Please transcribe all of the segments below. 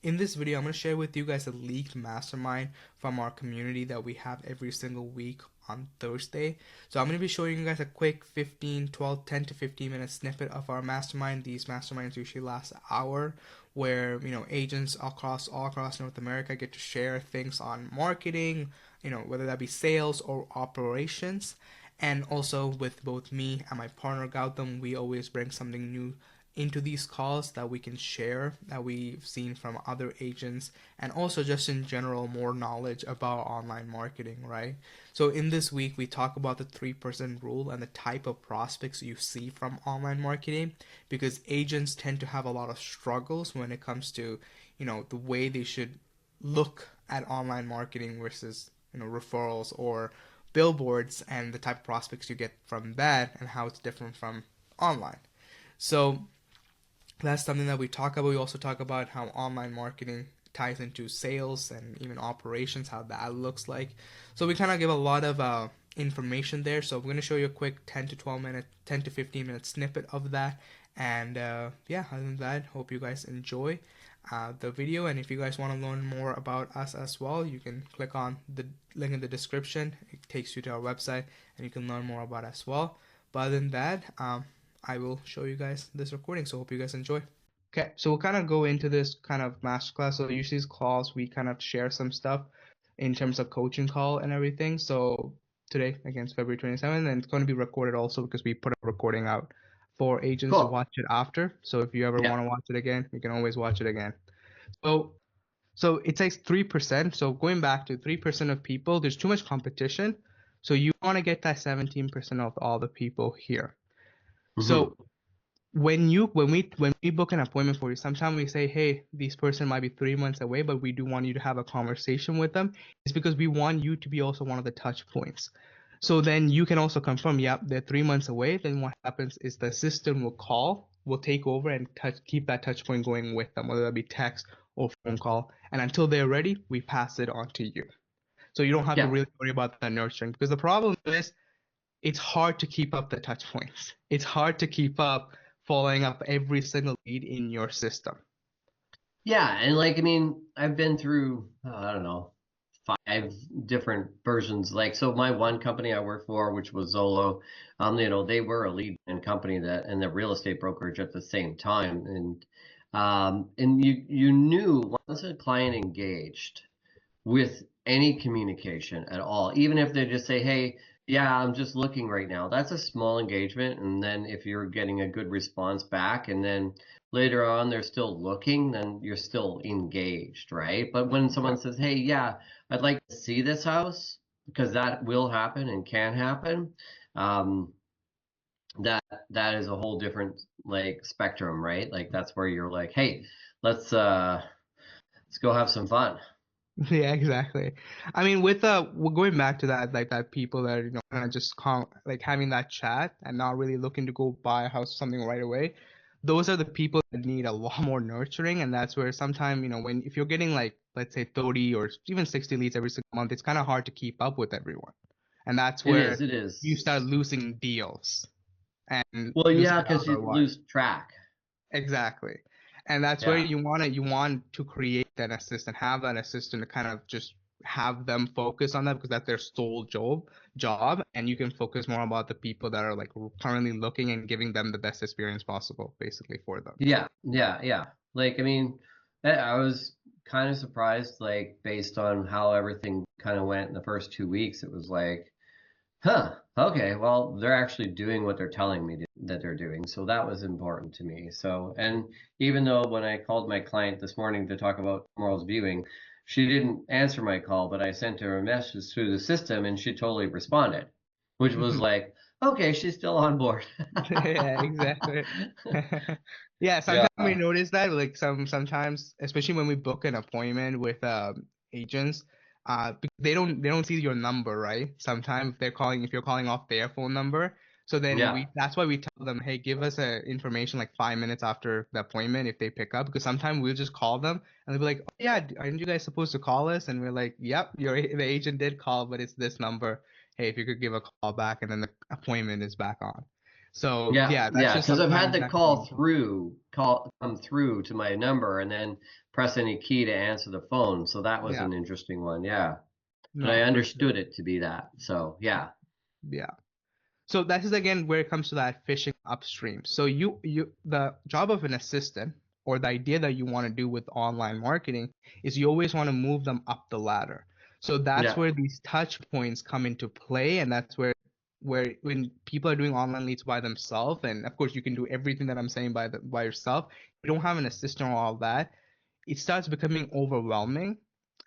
In this video, I'm going to share with you guys a leaked mastermind from our community that we have every single week on Thursday. So I'm going to be showing you guys a quick 15, 12, 10 to 15 minute snippet of our mastermind. These masterminds usually last an hour where, agents all across North America get to share things on marketing, whether that be sales or operations. And also with both me and my partner Gautam, we always bring something new into these calls that we can share that we've seen from other agents, and also just in general more knowledge about online marketing, right? So in this week we talk about the 3% rule and the type of prospects you see from online marketing, because agents tend to have a lot of struggles when it comes to the way they should look at online marketing versus referrals or billboards, and the type of prospects you get from that and how it's different from online. So that's something that we talk about. We also talk about how online marketing ties into sales and even operations, how that looks like. So we kind of give a lot of information there. So I'm going to show you a quick 10 to 15 minute snippet of that. And yeah, other than that, hope you guys enjoy the video. And if you guys want to learn more about us as well, you can click on the link in the description. It takes you to our website and you can learn more about us as well. But other than that, I will show you guys this recording, so hope you guys enjoy. Okay, so we'll kind of go into this kind of masterclass. So usually these calls, we kind of share some stuff in terms of coaching call and everything. So today, again, it's February 27th, and it's going to be recorded also because we put a recording out for agents to watch it after. So if you ever want to watch it again, you can always watch it again. So it says 3%. So going back to 3% of people, there's too much competition. So you want to get that 17% of all the people here. So when we book an appointment for you, sometimes we say, hey, this person might be 3 months away, but we do want you to have a conversation with them. It's because we want you to be also one of the touch points. So then you can also confirm, yep, they're 3 months away. Then what happens is the system will take over and keep that touch point going with them, whether that be text or phone call. And until they're ready, we pass it on to you. So you don't have to really worry about the nurturing, because the problem is it's hard to keep up the touch points. It's hard to keep up following up every single lead in your system. Yeah, and I've been through, I don't know, 5 different versions. So my one company I worked for, which was Zolo, they were a lead gen company and the real estate brokerage at the same time. And you knew once a client engaged with any communication at all, even if they just say, hey, yeah, I'm just looking right now. That's a small engagement. And then if you're getting a good response back and then later on they're still looking, then you're still engaged, right? But when someone says, hey, yeah, I'd like to see this house, because that will happen and can happen, um, that is a whole different spectrum, right? That's where you're like, hey, let's go have some fun. Yeah, exactly. I mean, we're going back to that, like that people that are, kind of just having that chat and not really looking to go buy a house or something right away. Those are the people that need a lot more nurturing, and that's where sometimes, if you're getting like, let's say 30 or even 60 leads every single month, it's kind of hard to keep up with everyone. And that's where It is. you start losing deals and Well, losing yeah, the because you ROI. lose track. Exactly. And that's where Yeah. you want to create that assistant, have that assistant to kind of just have them focus on that, because that's their sole job, and you can focus more about the people that are like currently looking and giving them the best experience possible basically for them. Yeah, yeah, yeah. I was kind of surprised, based on how everything kind of went in the first 2 weeks. It was like, huh, okay, well, they're actually doing what they're telling me that they're doing. So that was important to me. So, and even though when I called my client this morning to talk about tomorrow's viewing, she didn't answer my call, but I sent her a message through the system and she totally responded, which was like, okay, she's still on board. Yeah, exactly. Yeah, Yeah. sometimes we notice that, like sometimes, especially when we book an appointment with agents, they don't see your number, right? Sometimes if you're calling off their phone number. So then Yeah. that's why we tell them, hey, give us information like 5 minutes after the appointment if they pick up, because sometimes we'll just call them and they'll be like, oh yeah, aren't you guys supposed to call us? And we're like, yep, the agent did call, but it's this number. Hey, if you could give a call back, and then the appointment is back on. So Yeah, yeah, that's yeah, just because I've had sometimes the that can be. call come through to my number, and then press any key to answer the phone. So that was Yeah, an interesting one. Yeah. But I no, for sure. understood it to be that. So yeah. Yeah. So that is again where it comes to that fishing upstream. So the job of an assistant or the idea that you want to do with online marketing is you always want to move them up the ladder. So that's Yeah. where these touch points come into play, and that's where when people are doing online leads by themselves, and of course you can do everything that I'm saying by yourself, you don't have an assistant or all that, it starts becoming overwhelming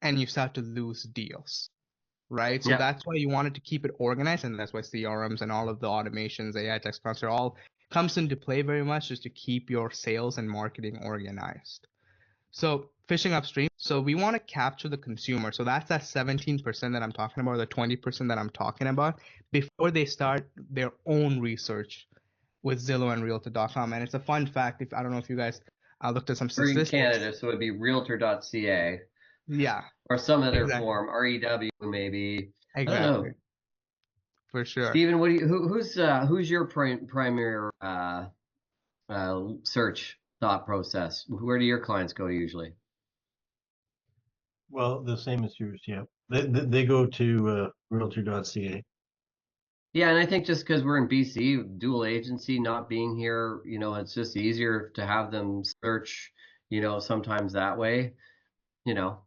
and you start to lose deals, right? So Yeah. that's why you wanted to keep it organized, and that's why CRMs and all of the automations, AI text transfer, all comes into play very much just to keep your sales and marketing organized. So fishing upstream. So we want to capture the consumer. So that's that 17% that I'm talking about, or the 20% that I'm talking about, before they start their own research with Zillow and Realtor.com. And it's a fun fact. If I don't know if you guys looked at some We're in statistics. Canada, so it'd be realtor.ca Yeah, or some other exactly, form, REW maybe. I don't exactly, know. for sure. Stephen, what do you who's your primary search thought process? Where do your clients go usually? Well, the same as yours, yeah. They go to realtor.ca. Yeah, and I think just because we're in BC, dual agency, not being here, it's just easier to have them search, sometimes that way, you know.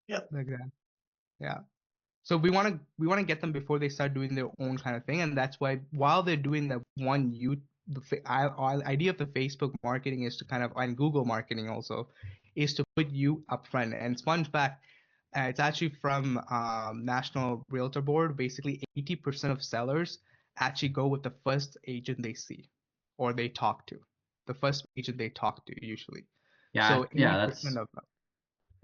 Yep. Exactly. Yeah. So we want to get them before they start doing their own kind of thing, and that's why while they're doing the one you idea of the Facebook marketing is to kind of, and Google marketing also, is to put you up front. And it's fun fact, it's actually from National Realtor Board. Basically, 80% of sellers actually go with the first agent they see or they talk to, the first agent they talk to usually. So Yeah, yeah, 80% that's of them.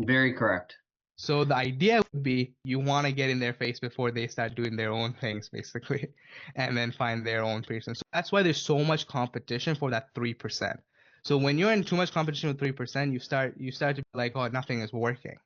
very correct. So the idea would be you want to get in their face before they start doing their own things, basically, and then find their own person. So that's why there's so much competition for that 3%. So when you're in too much competition with 3%, you start to be like, oh, nothing is working.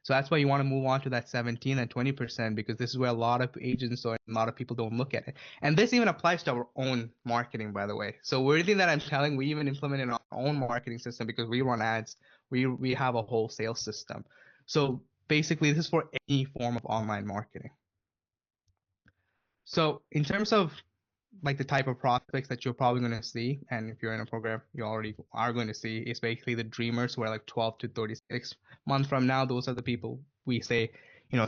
So that's why you want to move on to that 17 and 20% because this is where a lot of agents or a lot of people don't look at it. And this even applies to our own marketing, by the way. So everything that I'm telling, we even implement in our own marketing system because we run ads. We have a whole sales system. So basically, this is for any form of online marketing. So in terms of like the type of prospects that you're probably going to see, and if you're in a program, you already are going to see, is basically the dreamers who are like 12 to 36 months from now. Those are the people we say,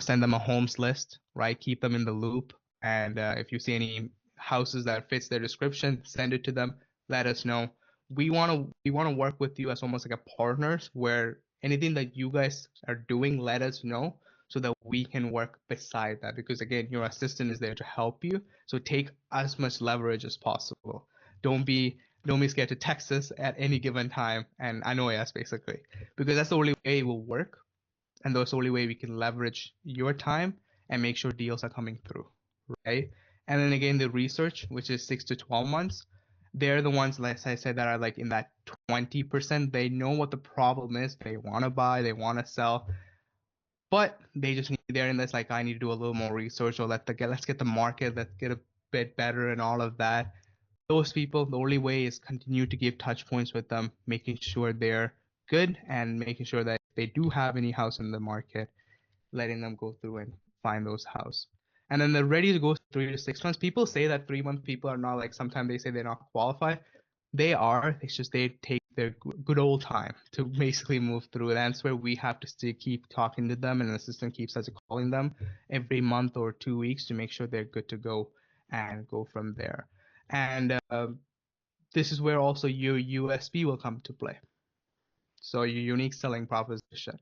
send them a homes list, right? Keep them in the loop. And if you see any houses that fits their description, send it to them. Let us know. We want to work with you as almost like a partners where anything that you guys are doing, let us know so that we can work beside that. Because again, your assistant is there to help you, so take as much leverage as possible. Don't be scared to text us at any given time and annoy us basically, because that's the only way it will work, and that's the only way we can leverage your time and make sure deals are coming through, right? And then again, the research, which is 6 to 12 months, they're the ones, like I said, that are like in that 20%. They know what the problem is. They want to buy, they want to sell, but they just need there and that's like I need to do a little more research or let's get the market, let's get a bit better and all of that. Those people, the only way is continue to give touch points with them, making sure they're good and making sure that if they do have any house in the market, letting them go through and find those house. And then they're ready to go 3 to 6 months. People say that 3 month people are not, like sometimes they say they're not qualified. They are. It's just they take their good old time to basically move through. And that's where we have to still keep talking to them, and the assistant keeps us calling them every month or 2 weeks to make sure they're good to go and go from there. And this is where also your USP will come to play. So your unique selling proposition.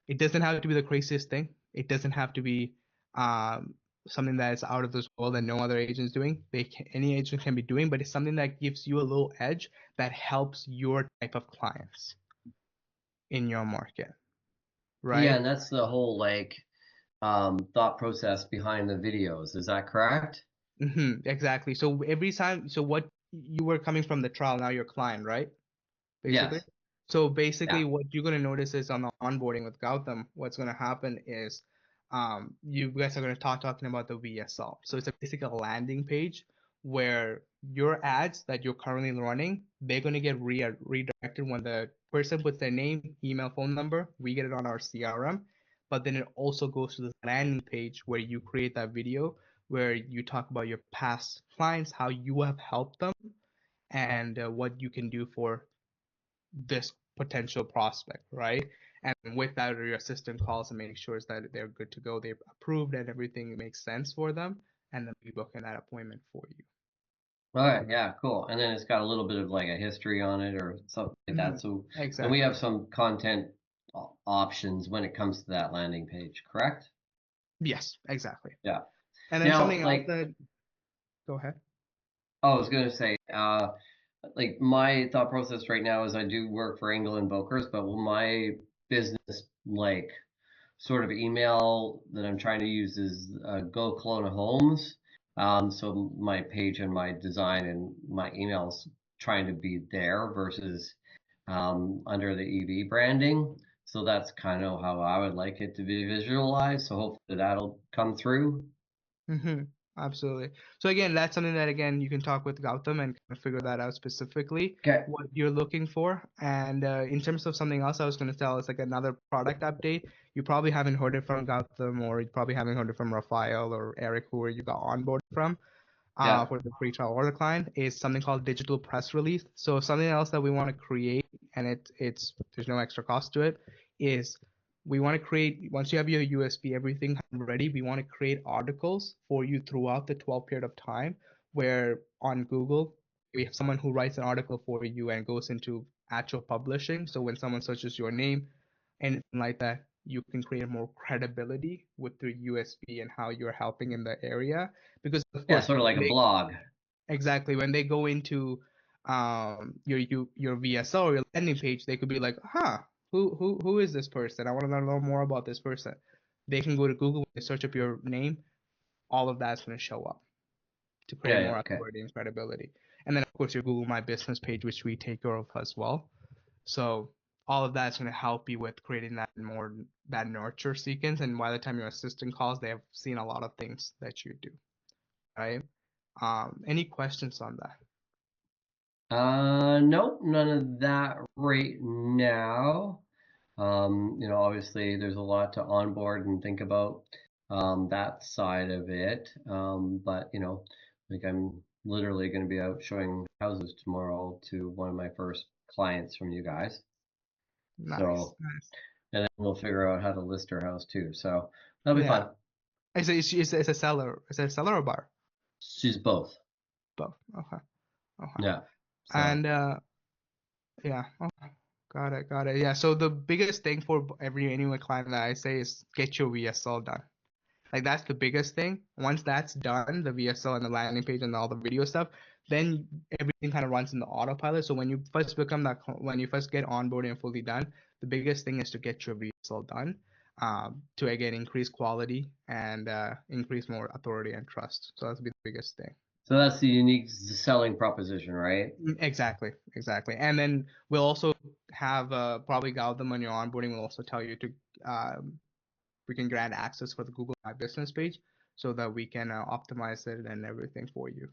It doesn't have to be the craziest thing. It doesn't have to be um, something that is out of this world that no other agent is doing. Any agent can be doing, but it's something that gives you a little edge that helps your type of clients in your market, Yeah, right? and that's the whole like thought process behind the videos. Is that correct? Exactly. So every time, so what you were coming from the trial, now you're a client, right? Basically. Yes. So basically, Yeah. what you're going to notice is on the onboarding with Gautam, what's going to happen is you guys are going to talking about the VSL. So it's basically a landing page where your ads that you're currently running, they're going to get redirected when the person puts their name, email, phone number. We get it on our CRM, but then it also goes to the landing page where you create that video where you talk about your past clients, how you have helped them, and what you can do for this potential prospect, right? And with that, your assistant calls and makes sure that they're good to go, they've approved, and everything makes sense for them, and then we book in that appointment for you. All right, yeah, cool. And then it's got a little bit of like a history on it or something like that. So, and we Exactly. have some content options when it comes to that landing page, correct? Yes, exactly. Yeah. And then Now, something else like, that, go ahead. I was gonna say, like my thought process right now is I do work for Engel and Bokers, but my business like sort of email that I'm trying to use is Go Kelowna Homes. So my page and my design and my emails trying to be there versus under the EV branding. So that's kind of how I would like it to be visualized. So hopefully that'll come through. Mm-hmm. Absolutely. So again, that's something that again you can talk with Gautam and kind of figure that out specifically Okay. what you're looking for. And in terms of something else, I was going to tell is like another product update. You probably haven't heard it from Gautam, or you probably haven't heard it from Rafael or Eric, who you got onboarded from. Yeah. For the free trial order client is something called digital press release. So something else that we want to create, and it's there's no extra cost to it, is we want to create, once you have your USB everything ready, we want to create articles for you throughout the 12 period of time, where on Google we have someone who writes an article for you and goes into actual publishing. So when someone searches your name, anything like that, you can create more credibility with your USB and how you're helping in the area. Because of Yeah, course, sort of like a blog. exactly, when they go into your VSO or your landing page, they could be like, huh, who is this person? I want to know more about this person. They can go to Google, they search up your name, all of that's going to show up to create Yeah, yeah, more okay. authority and credibility. And then of course your Google My Business page, which we take care of as well. So all of that's going to help you with creating that nurture sequence. And by the time your assistant calls, they have seen a lot of things that you do, right? Any questions on that? Nope, none of that right now. Obviously there's a lot to onboard and think about that side of it. But like I'm literally going to be out showing houses tomorrow to one of my first clients from you guys. Nice, So, nice. and then we'll figure out how to list her house too. So that'll be Yeah. fun. It's a seller. Is it a seller or bar? She's both. Both. Okay. Okay. Yeah. So And yeah. Okay. Got it. Got it. Yeah. So the biggest thing for any client that I say is get your VSL done. Like that's the biggest thing. Once that's done, the VSL and the landing page and all the video stuff, then everything kind of runs in the autopilot. So when you first when you first get onboarded and fully done, the biggest thing is to get your VSL done, to again increase quality and increase more authority and trust. So that's the biggest thing. so that's the unique selling proposition, right? Exactly, exactly. And then we'll also have probably Gautam on your onboarding will also tell you to we can grant access for the Google My Business page so that we can optimize it and everything for you.